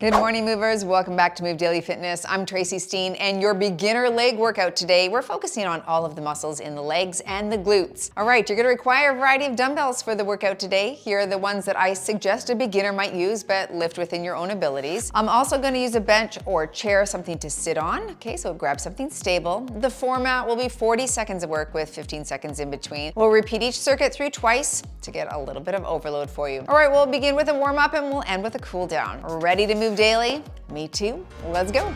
Good morning, movers. Welcome back to Move Daily Fitness. I'm Tracy Steen, and your beginner leg workout today. We're focusing on all of the muscles in the legs and the glutes. All right, you're gonna require a variety of dumbbells for the workout today. Here are the ones that I suggest a beginner might use, but lift within your own abilities. I'm also gonna use a bench or chair, something to sit on. Okay, so grab something stable. The format will be 40 seconds of work with 15 seconds in between. We'll repeat each circuit through twice to get a little bit of overload for you. All right, we'll begin with a warm up and we'll end with a cool down. Ready to move daily? Me too. Let's go.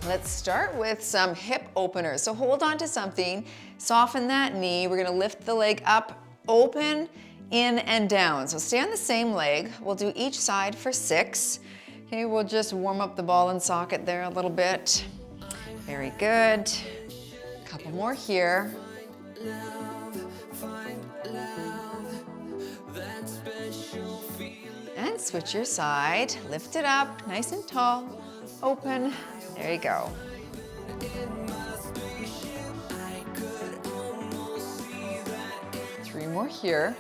Let's start with some hip openers. So hold on to something, soften that knee. We're gonna lift the leg up, open, in and down. So stay on the same leg. We'll do each side for 6. Okay, we'll just warm up the ball and socket there a little bit. Very good. A couple more here. And switch your side. Lift it up, nice and tall. Open. There you go. Three more here.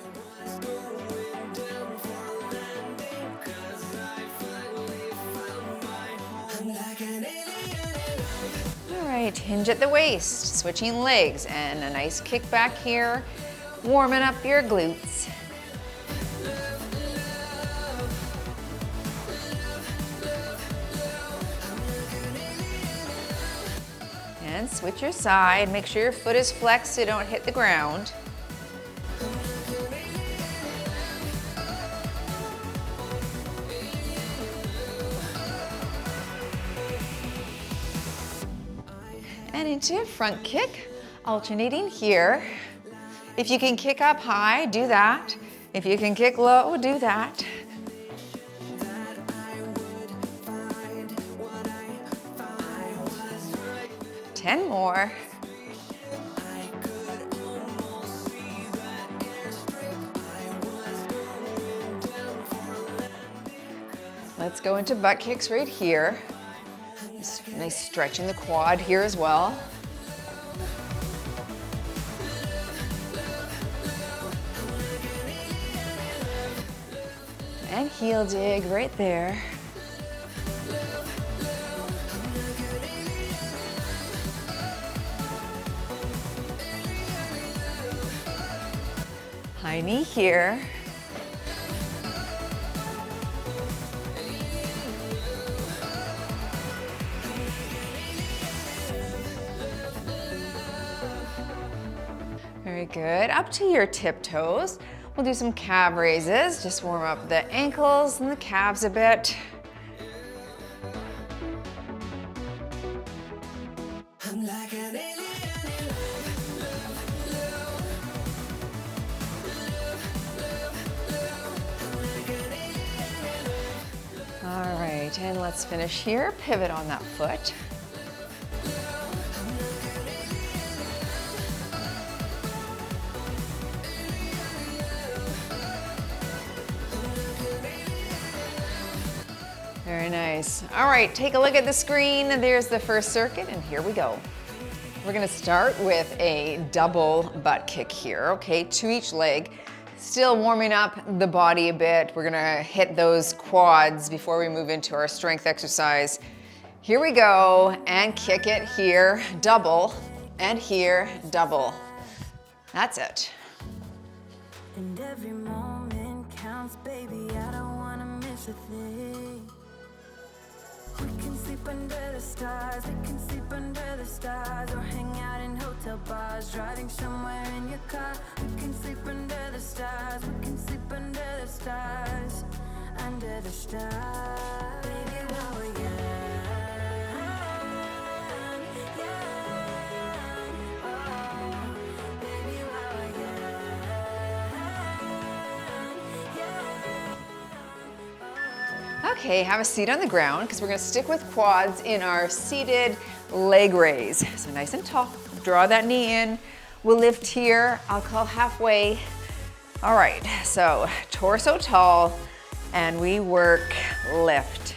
All right, hinge at the waist, switching legs, and a nice kick back here, warming up your glutes. And switch your side, make sure your foot is flexed so you don't hit the ground. And into a front kick, alternating here. If you can kick up high, do that. If you can kick low, do that. Ten more. Let's go into butt kicks right here. Nice stretching the quad here as well. And heel dig right there. High knee here. Very good. Up to your tiptoes. We'll do some calf raises. Just warm up the ankles and the calves a bit. All right, and let's finish here. Pivot on that foot. Very nice. All right, take a look at the screen. There's the first circuit, and here we go. We're gonna start with a double butt kick here, okay? To each leg. Still warming up the body a bit. We're gonna hit those quads before we move into our strength exercise. Here we go, and kick it here, double, and here, double. That's it. And every moment counts, baby, I don't wanna miss a thing. We can sleep under the stars, we can sleep under the stars, or hang out in hotel bars, driving somewhere in your car. We can sleep under the stars, we can sleep under the stars, under the stars. Baby, while we're young, oh, baby, while we're young. Okay, have a seat on the ground because we're gonna stick with quads in our seated leg raise. So nice and tall, draw that knee in. We'll lift here, I'll call halfway. All right, so torso tall, and we work lift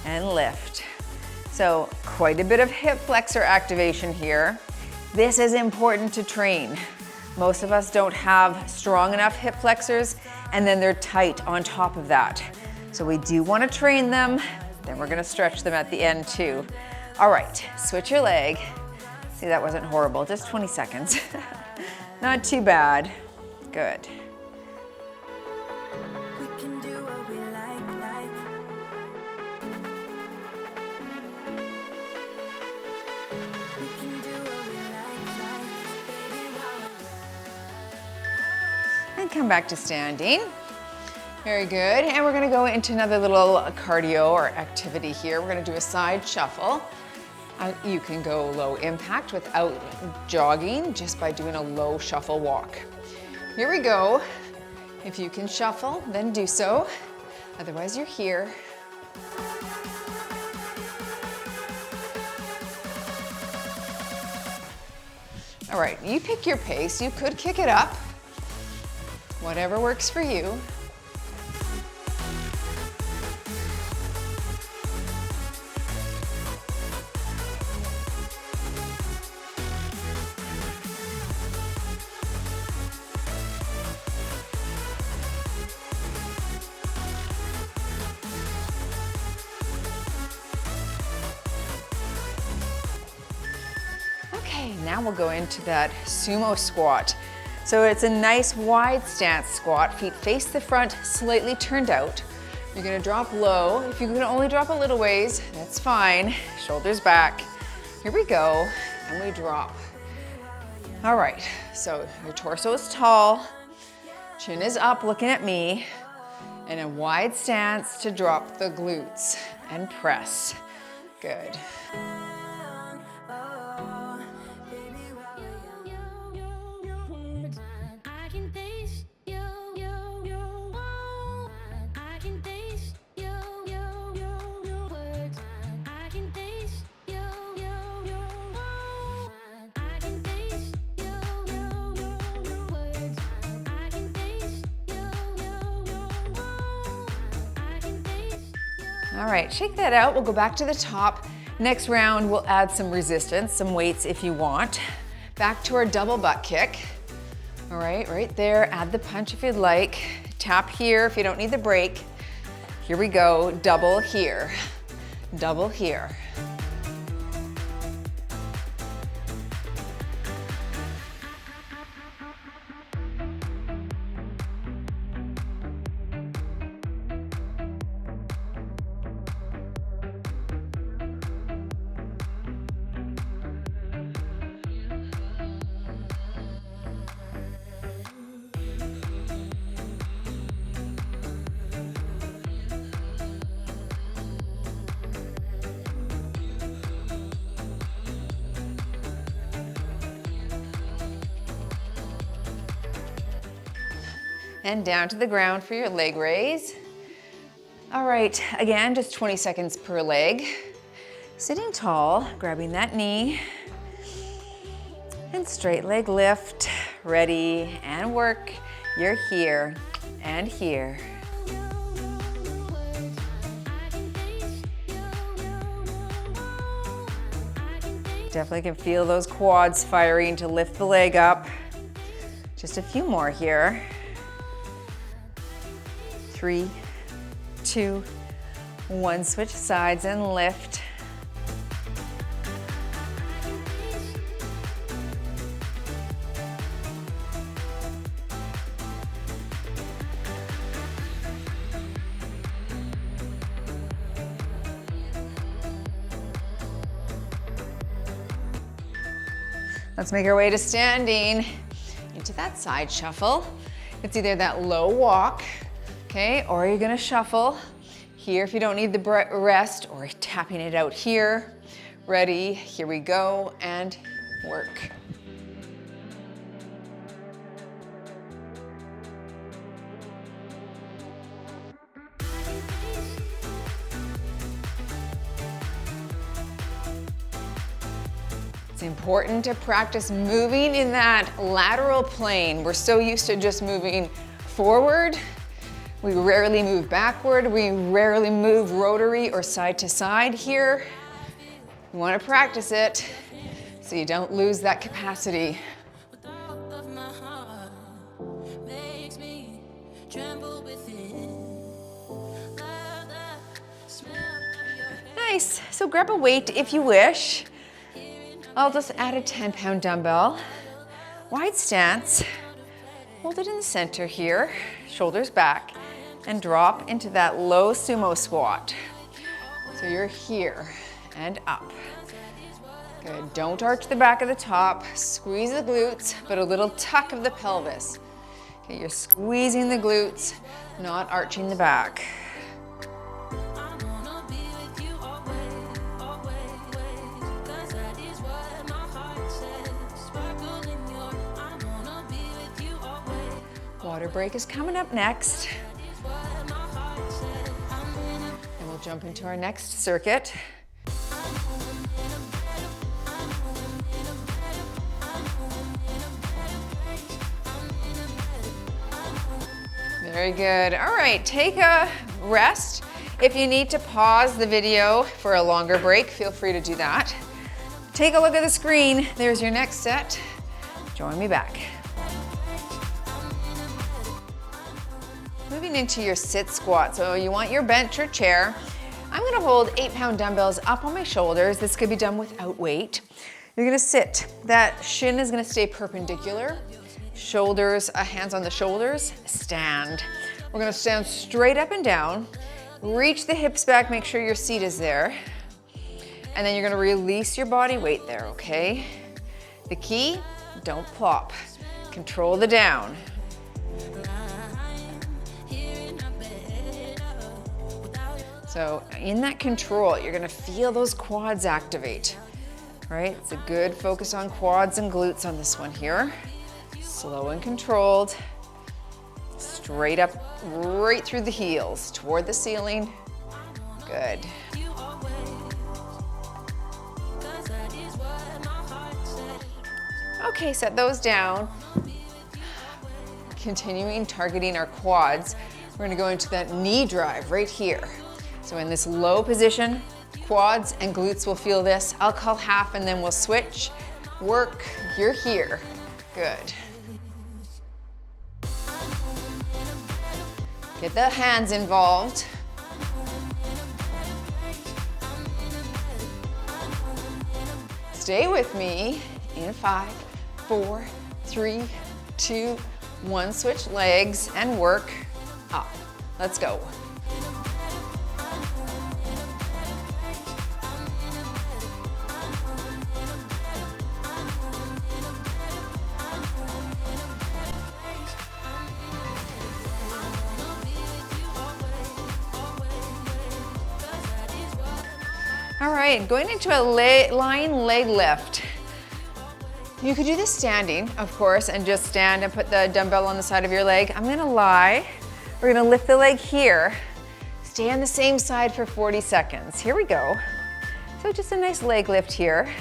and lift. So quite a bit of hip flexor activation here. This is important to train. Most of us don't have strong enough hip flexors, and then they're tight on top of that. So we do want to train them, then we're gonna stretch them at the end too. All right, switch your leg. See, that wasn't horrible, just 20 seconds. Not too bad, good. And come back to standing. Very good, and we're gonna go into another little cardio or activity here. We're gonna do a side shuffle. You can go low impact without jogging, just by doing a low shuffle walk. Here we go. If you can shuffle, then do so. Otherwise, you're here. All right, you pick your pace. You could kick it up. Whatever works for you. Okay, now we'll go into that sumo squat. So it's a nice wide stance squat, feet face the front, slightly turned out. You're gonna drop low. If you can only drop a little ways, that's fine. Shoulders back. Here we go, and we drop. All right, so your torso is tall, chin is up looking at me, and a wide stance to drop the glutes and press. Good. All right, shake that out. We'll go back to the top. Next round, we'll add some resistance, some weights if you want. Back to our double butt kick. All right, right there. Add the punch if you'd like. Tap here if you don't need the break. Here we go, double here, double here. And down to the ground for your leg raise. All right, again, just 20 seconds per leg. Sitting tall, grabbing that knee. And straight leg lift, ready, and work. You're here and here. Definitely can feel those quads firing to lift the leg up. Just a few more here. 3, 2, 1, switch sides and lift. Let's make our way to standing into that side shuffle. It's either that low walk, okay, or you're gonna shuffle here if you don't need the rest, or tapping it out here. Ready, here we go, and work. It's important to practice moving in that lateral plane. We're so used to just moving forward, We rarely move backward. We rarely move rotary or side to side here. You want to practice it so you don't lose that capacity. Nice. So grab a weight if you wish. I'll just add a 10-pound dumbbell. Wide stance. Hold it in the center here, shoulders back, and drop into that low sumo squat. So you're here and up. Good. Don't arch the back of the top. Squeeze the glutes, but a little tuck of the pelvis. Okay, you're squeezing the glutes, not arching the back. Water break is coming up next. And we'll jump into our next circuit. Very good. All right, take a rest. If you need to pause the video for a longer break, feel free to do that. Take a look at the screen. There's your next set. Join me back. Moving into your sit squat. So you want your bench or chair. I'm gonna hold 8-pound dumbbells up on my shoulders. This could be done without weight. You're gonna sit. That shin is gonna stay perpendicular. Shoulders, hands on the shoulders, stand. We're gonna stand straight up and down. Reach the hips back, make sure your seat is there. And then you're gonna release your body weight there, okay? The key, don't plop. Control the down. So in that control, you're gonna feel those quads activate, right? It's a good focus on quads and glutes on this one here. Slow and controlled. Straight up, right through the heels, toward the ceiling. Good. Okay, set those down. Continuing targeting our quads, we're gonna go into that knee drive right here. So in this low position, quads and glutes will feel this. I'll call half and then we'll switch. Work, you're here. Good. Get the hands involved. Stay with me in 5, 4, 3, 2, 1. Switch legs and work up. Let's go. All right, going into a lying leg lift. You could do this standing, of course, and just stand and put the dumbbell on the side of your leg. I'm gonna lie. We're gonna lift the leg here. Stay on the same side for 40 seconds. Here we go. So just a nice leg lift here.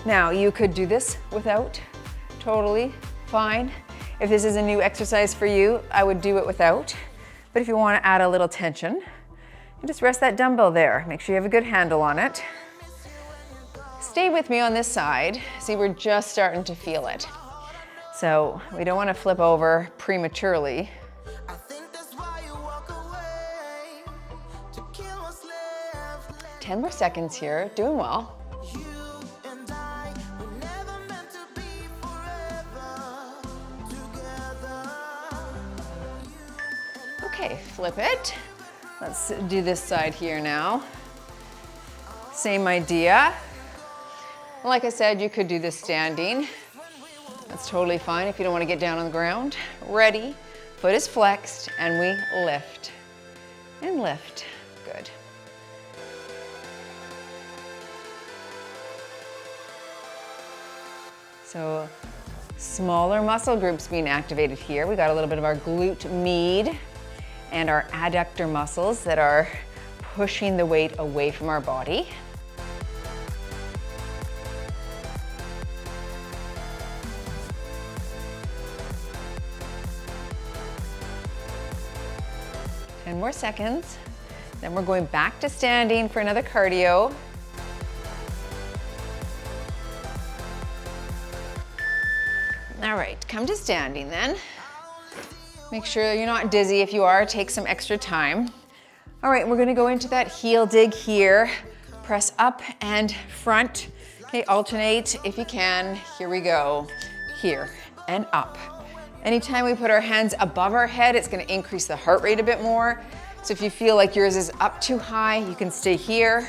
Now, you could do this without, totally fine. If this is a new exercise for you, I would do it without. But if you wanna add a little tension, and just rest that dumbbell there. Make sure you have a good handle on it. Stay with me on this side. See, we're just starting to feel it. So we don't want to flip over prematurely. 10 more seconds here, doing well. Okay, flip it. Let's do this side here now. Same idea. Like I said, you could do this standing. That's totally fine if you don't want to get down on the ground. Ready, foot is flexed, and we lift. And lift, good. So, smaller muscle groups being activated here. We got a little bit of our glute med and our adductor muscles that are pushing the weight away from our body. 10 more seconds. Then we're going back to standing for another cardio. All right, come to standing then. Make sure you're not dizzy. If you are, take some extra time. All right, we're gonna go into that heel dig here. Press up and front. Okay, alternate if you can. Here we go. Here and up. Anytime we put our hands above our head, it's gonna increase the heart rate a bit more. So if you feel like yours is up too high, you can stay here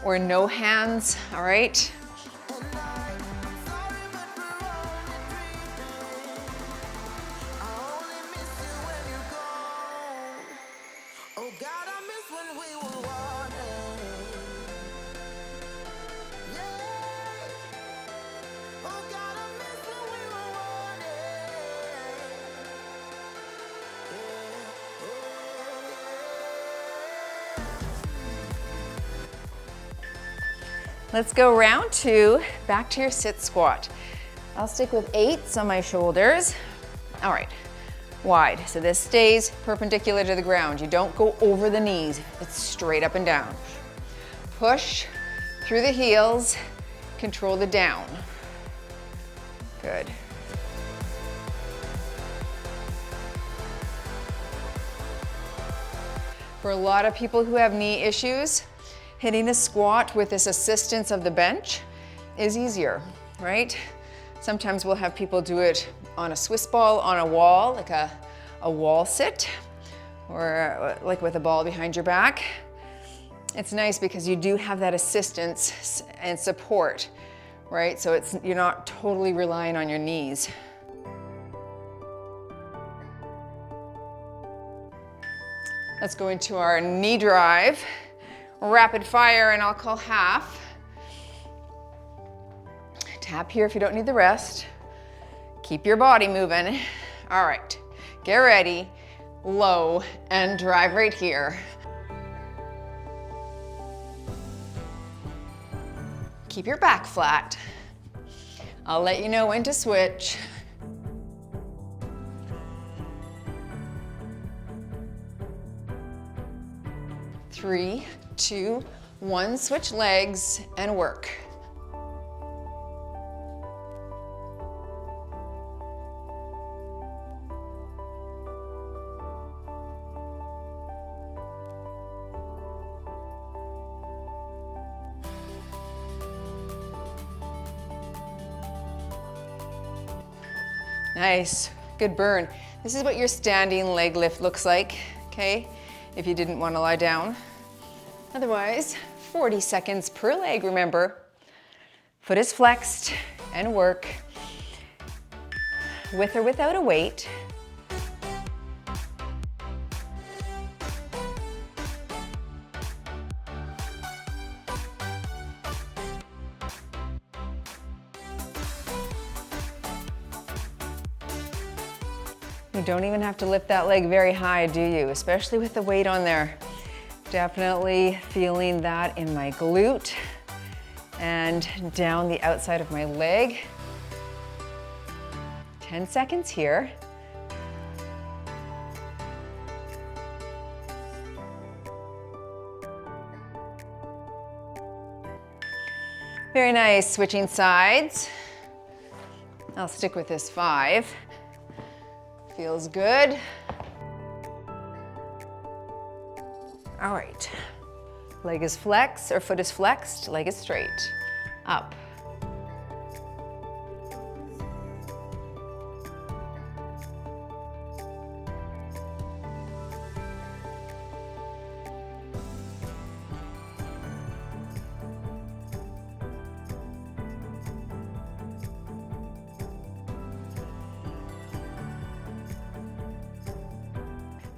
or no hands, all right? Let's go round 2, back to your sit squat. I'll stick with 8s on my shoulders. All right, wide. So this stays perpendicular to the ground. You don't go over the knees. It's straight up and down. Push through the heels, control the down. Good. For a lot of people who have knee issues, hitting a squat with this assistance of the bench is easier, right? Sometimes we'll have people do it on a Swiss ball on a wall, like a wall sit, or like with a ball behind your back. It's nice because you do have that assistance and support, right? So you're not totally relying on your knees. Let's go into our knee drive. Rapid fire, and I'll call half. Tap here if you don't need the rest. Keep your body moving. All right, get ready, low, and drive right here. Keep your back flat. I'll let you know when to switch. Three, 2, 1, switch legs and work. Nice, good burn. This is what your standing leg lift looks like, okay? If you didn't want to lie down. Otherwise, 40 seconds per leg, remember. Foot is flexed and work. With or without a weight. You don't even have to lift that leg very high, do you? Especially with the weight on there. Definitely feeling that in my glute and down the outside of my leg. 10 seconds here. Very nice, switching sides. I'll stick with this 5. Feels good. All right, leg is flexed, or foot is flexed, leg is straight. Up.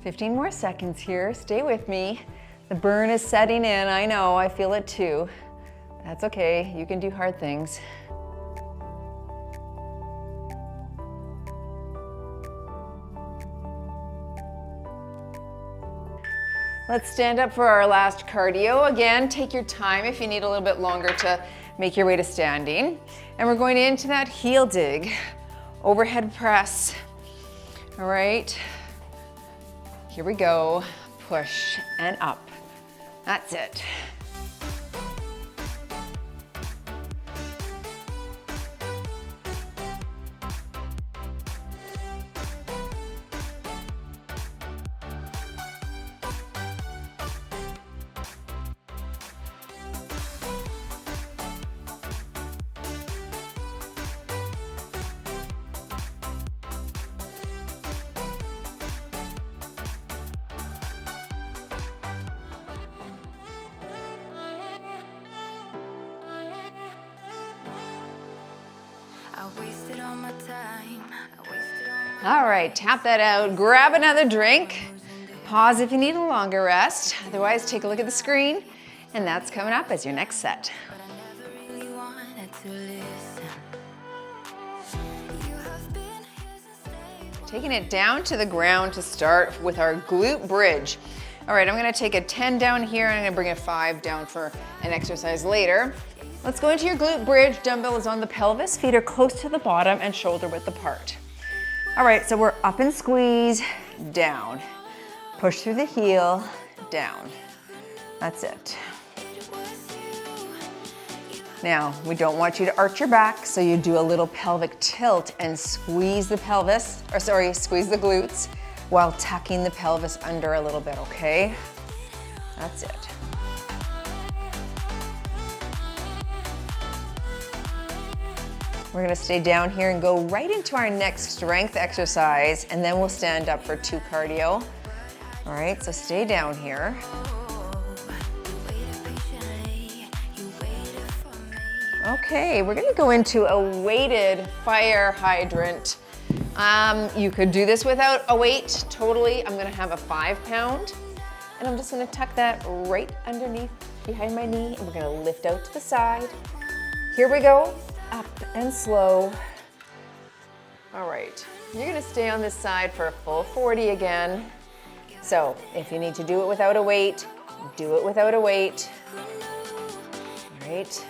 Fifteen more seconds here, stay with me. The burn is setting in, I know, I feel it too. That's okay, you can do hard things. Let's stand up for our last cardio. Again, take your time if you need a little bit longer to make your way to standing. And we're going into that heel dig, overhead press. All right, here we go. push, and up. That's it. All right, tap that out, grab another drink, pause if you need a longer rest, otherwise take a look at the screen, and that's coming up as your next set. Taking it down to the ground to start with our glute bridge. All right, I'm gonna take a 10 down here, and I'm gonna bring a 5 down for an exercise later. Let's go into your glute bridge. Dumbbell is on the pelvis, feet are close to the bottom and shoulder width apart. All right, so we're up and squeeze, down. Push through the heel, down. That's it. Now, we don't want you to arch your back, so you do a little pelvic tilt and squeeze the pelvis, squeeze the glutes while tucking the pelvis under a little bit, okay? That's it. We're gonna stay down here and go right into our next strength exercise, and then we'll stand up for 2 cardio. All right, so stay down here. Okay, we're gonna go into a weighted fire hydrant. You could do this without a weight, totally. I'm gonna have a 5-pound, and I'm just gonna tuck that right underneath, behind my knee, and we're gonna lift out to the side. Here we go. Up and slow. All right, you're gonna stay on this side for a full 40 again. So if you need to do it without a weight, do it without a weight. All right,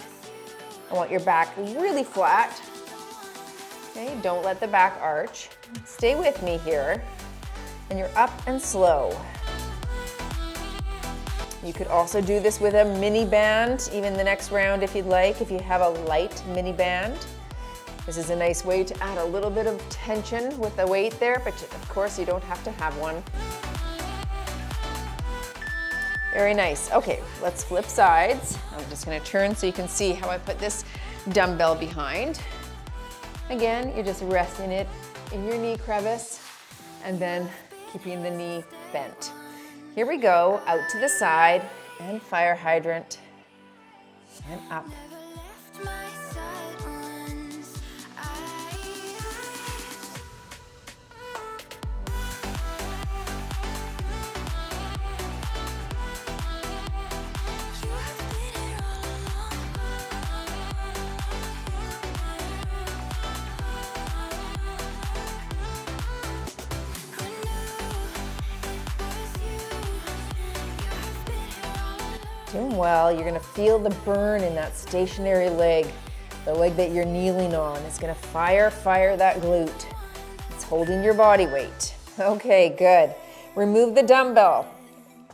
I want your back really flat. Okay, don't let the back arch. Stay with me here, and you're up and slow. You could also do this with a mini band, even the next round if you'd like, if you have a light mini band. This is a nice way to add a little bit of tension with the weight there, but of course you don't have to have one. Very nice. Okay, let's flip sides. I'm just gonna turn so you can see how I put this dumbbell behind. Again, you're just resting it in your knee crevice and then keeping the knee bent. Here we go, out to the side, and fire hydrant, and up. Doing well. You're gonna feel the burn in that stationary leg, the leg that you're kneeling on. It's gonna fire that glute. It's holding your body weight. Okay, good. Remove the dumbbell.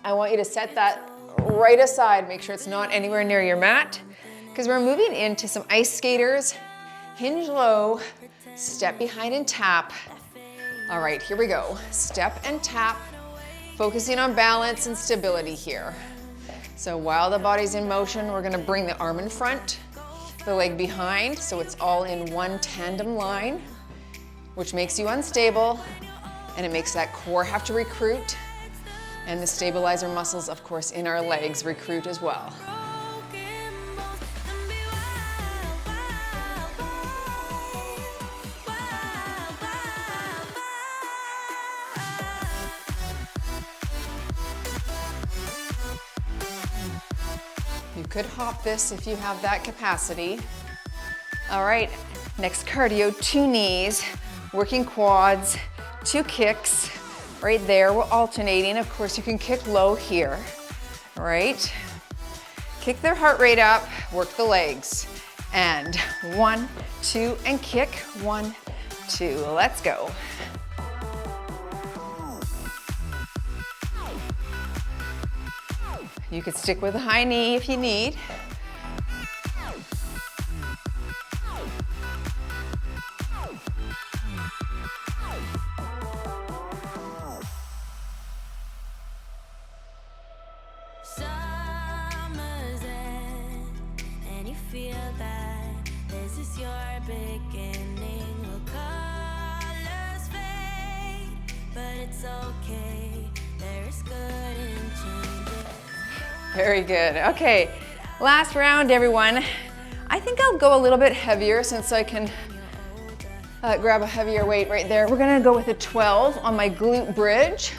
I want you to set that right aside. Make sure it's not anywhere near your mat, because we're moving into some ice skaters. Hinge low, step behind and tap. All right, here we go. Step and tap, focusing on balance and stability here. So while the body's in motion, we're gonna bring the arm in front, the leg behind, so it's all in one tandem line, which makes you unstable, and it makes that core have to recruit, and the stabilizer muscles, of course, in our legs recruit as well. You could hop this if you have that capacity. All right, next cardio, 2 knees, working quads, 2 kicks. Right there, we're alternating. Of course, you can kick low here. All right, kick their heart rate up, work the legs. And 1, 2, and kick, 1, 2, let's go. You could stick with a high knee if you need. Summer's end, and you feel that this is your beginning. Well, colors fade, but it's okay. There is good in changes. Very good. Okay, last round, everyone. I think I'll go a little bit heavier since I can grab a heavier weight right there. We're gonna go with a 12 on my glute bridge.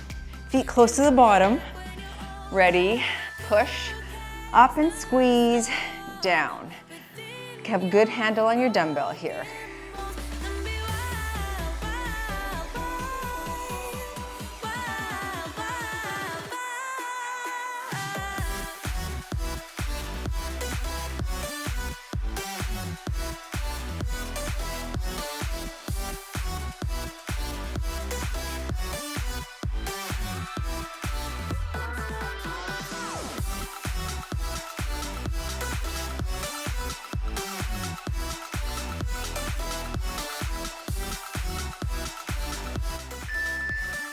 Feet close to the bottom. Ready, push, up and squeeze, down. Have a good handle on your dumbbell here.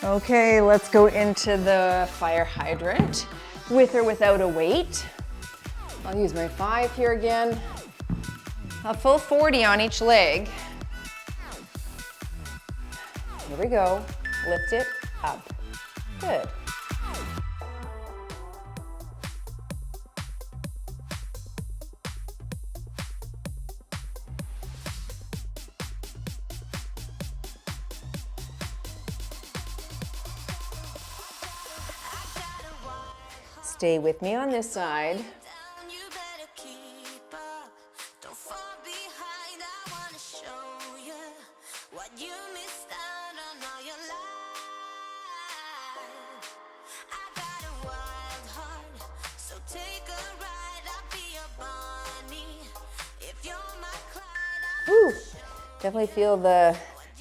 Okay, let's go into the fire hydrant, with or without a weight. I'll use my 5 here again. A full 40 on each leg. Here we go. Lift it up. Good. Stay with me on this side. You better keep up. Don't fall behind. I wanna show you what you missed out on all your life. I got a wild heart, so take a ride. I'll be your bunny. If you're my Clyde, Woo. Definitely feel the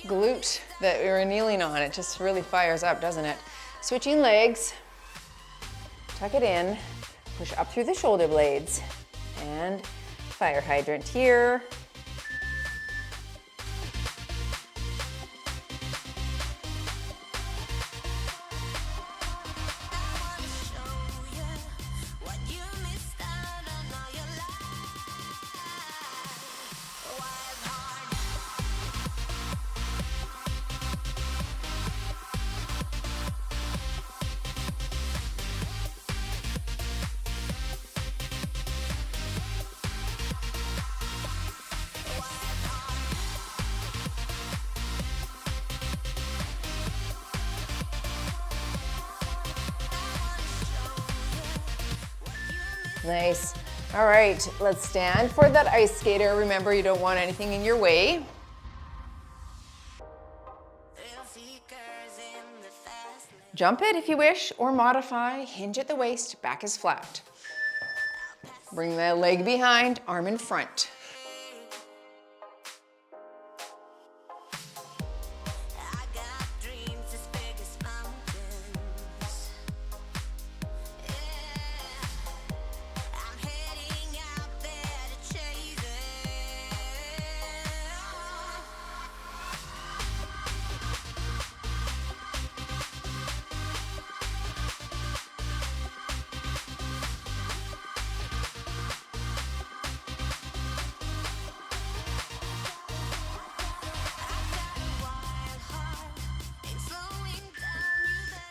glute that we were kneeling on. It just really fires up, doesn't it? Switching legs. Tuck it in, push up through the shoulder blades, and fire hydrant here. Nice. All right, let's stand for that ice skater. Remember, you don't want anything in your way. Jump it if you wish, or modify. Hinge at the waist, back is flat. Bring the leg behind, arm in front.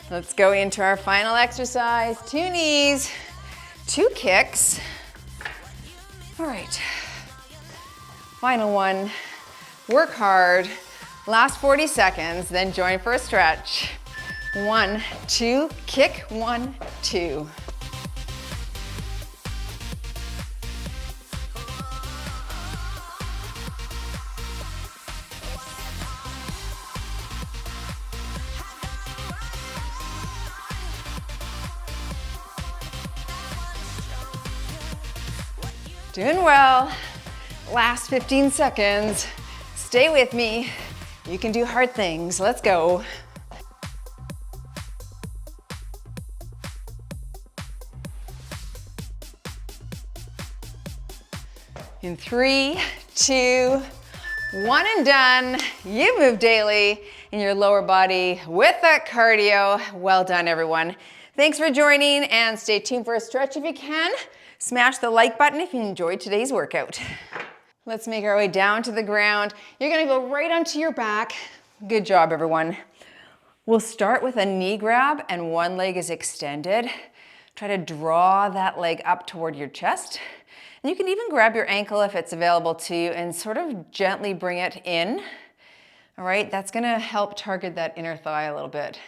Let's go into our final exercise. 2 knees, 2 kicks. All right, final one. Work hard, last 40 seconds, then join for a stretch. 1, 2, kick, 1, 2. Doing well. Last 15 seconds. Stay with me. You can do hard things. Let's go. In 3, 2, 1 and done. You move daily in your lower body with that cardio. Well done, everyone. Thanks for joining, and stay tuned for a stretch if you can. Smash the like button if you enjoyed today's workout. Let's make our way down to the ground. You're gonna go right onto your back. Good job, everyone. We'll start with a knee grab and one leg is extended. Try to draw that leg up toward your chest. And you can even grab your ankle if it's available to you and sort of gently bring it in. All right, that's gonna help target that inner thigh a little bit,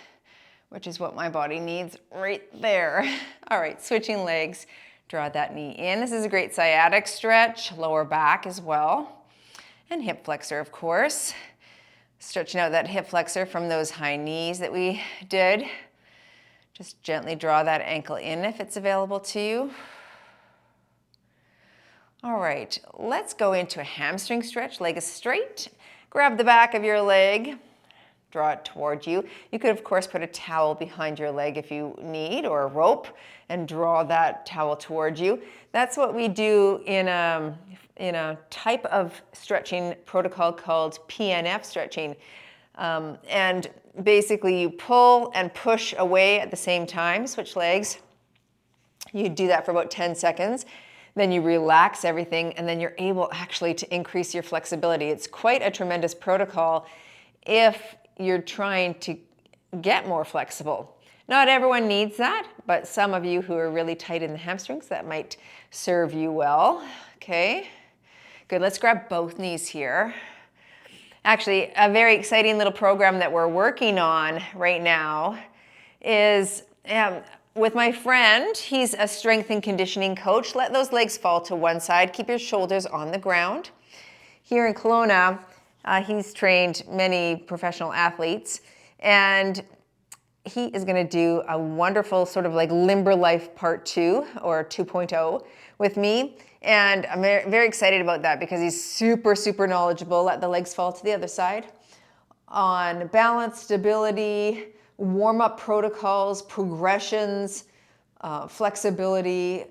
which is what my body needs right there. All right, switching legs. Draw that knee in. This is a great sciatic stretch, lower back as well. And hip flexor, of course. Stretching out that hip flexor from those high knees that we did. Just gently draw that ankle in if it's available to you. All right, let's go into a hamstring stretch. Leg is straight. Grab the back of your leg. Draw it toward you. You could, of course, put a towel behind your leg if you need, or a rope, and draw that towel toward you. That's what we do in a type of stretching protocol called PNF stretching. And basically you pull and push away at the same time, switch legs. You do that for about 10 seconds. Then you relax everything, and then you're able actually to increase your flexibility. It's quite a tremendous protocol if you're trying to get more flexible. Not everyone needs that, but some of you who are really tight in the hamstrings, that might serve you well. Okay, good. Let's grab both knees here. Actually, a very exciting little program that we're working on right now is with my friend. He's a strength and conditioning coach. Let those legs fall to one side. Keep your shoulders on the ground. Here in Kelowna, he's trained many professional athletes, and he is going to do a wonderful sort of like Limber Life Part 2 or 2.0 with me. And I'm very excited about that because he's super, super knowledgeable. Let the legs fall to the other side on balance, stability, warm-up protocols, progressions, flexibility.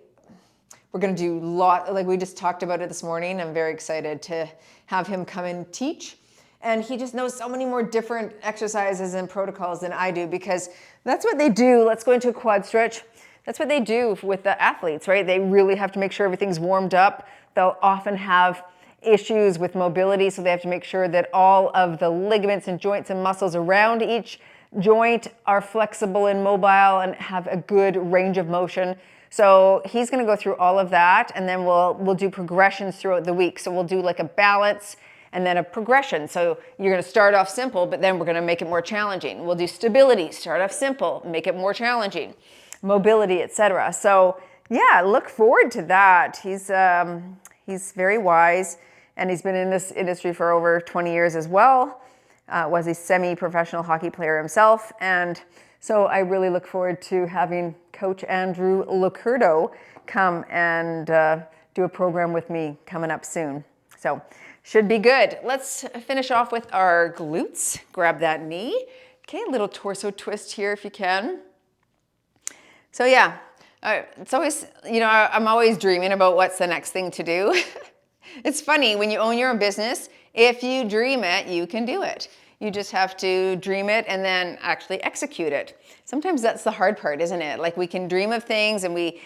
We're going to do like we just talked about it this morning. I'm very excited to have him come and teach. And he just knows so many more different exercises and protocols than I do, because that's what they do. Let's go into a quad stretch. That's what they do with the athletes, right? They really have to make sure everything's warmed up. They'll often have issues with mobility, so they have to make sure that all of the ligaments and joints and muscles around each joint are flexible and mobile and have a good range of motion. So he's going to go through all of that, and then we'll do progressions throughout the week. So we'll do like a balance and then a progression. So you're going to start off simple, but then we're going to make it more challenging. We'll do stability, start off simple, make it more challenging, mobility, etc. So yeah, look forward to that. He's very wise, and he's been in this industry for over 20 years as well. Was a semi-professional hockey player himself, and so I really look forward to having Coach Andrew Locurdo come and do a program with me coming up soon. So should be good. Let's finish off with our glutes. Grab that knee. Okay, a little torso twist here if you can. So yeah, it's always, I'm always dreaming about what's the next thing to do. It's funny, when you own your own business, if you dream it, you can do it. You just have to dream it and then actually execute it. Sometimes that's the hard part, isn't it? Like, we can dream of things and we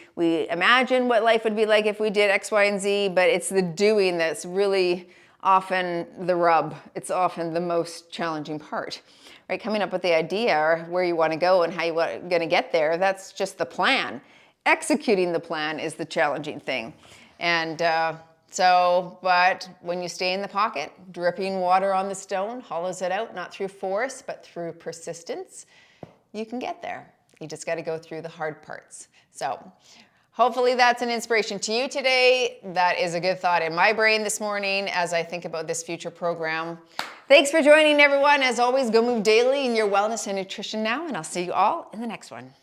imagine what life would be like if we did X, Y, and Z, but it's the doing that's really often the rub. It's often the most challenging part, right? Coming up with the idea or where you want to go and how you're going to get there, that's just the plan. Executing the plan is the challenging thing. And but when you stay in the pocket, dripping water on the stone hollows it out, not through force, but through persistence, you can get there. You just got to go through the hard parts. So hopefully that's an inspiration to you today. That is a good thought in my brain this morning as I think about this future program. Thanks for joining, everyone. As always, go move daily in your wellness and nutrition now, and I'll see you all in the next one.